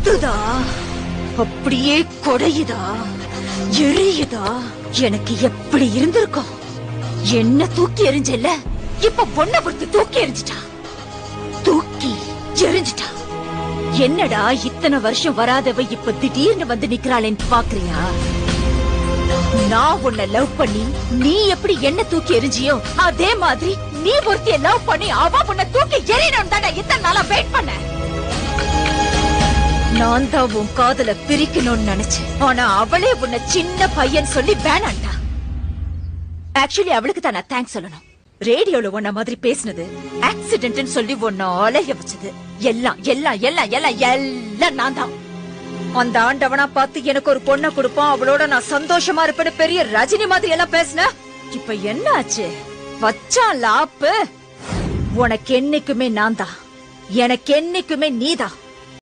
கத்துதா, அப்படியே கொடையுதா, எரியுதா. எனக்கு எப்படி இருந்திருக்கும்? என்ன தூக்கி எறிஞ்சல, இப்ப பொண்ணை பொறுத்து தூக்கி எறிஞ்சிட்டா, தூக்கி எறிஞ்சிட்டா. என்னடா இத்தனை வருஷம் வராதவ இப்ப திடீர்னு வந்து நிக்கிறாளேன்னு பாக்குறியா? நான் உன்னை லவ் பண்ணி நீ எப்படி என்ன தூக்கி எறிஞ்சியோ அதே மாதிரி நீ ஒருத்திய லவ் பண்ணி அவ உன்னை தூக்கி எறியணும் தானே இத்தனை நாளா வெயிட் பண்ண. நான் தான் உன் காதல பிரிக்கணும்னு நினைச்சேன். ஆனா அவளே உன்னை சின்ன பையன் சொல்லி வேணாண்டா. ஆக்சுவலி அவளுக்கு தான் நான் தேங்க்ஸ் சொல்லணும். ரேடியோல உன்ன மாதிரி பேசினது, ஆக்சிடென்ட்னு சொல்லி உன்னை அலைய வச்சது எல்லாம் எல்லாம் எல்லாம் எல்லாம் எல்லாம் நான் தான். அந்த ஆண்டவனா பார்த்து எனக்கு ஒரு பொண்ணை கொடுப்பான், அவளோட நான் சந்தோஷமா இருப்பேன்னு பெரிய ரஜினி மாதிரி எல்லாம் பேசின. இப்ப என்ன ஆச்சு? வச்சான் லாப்பு. உனக்கு என்னைக்குமே நான் தான், எனக்கு என்னைக்குமே நீதான்.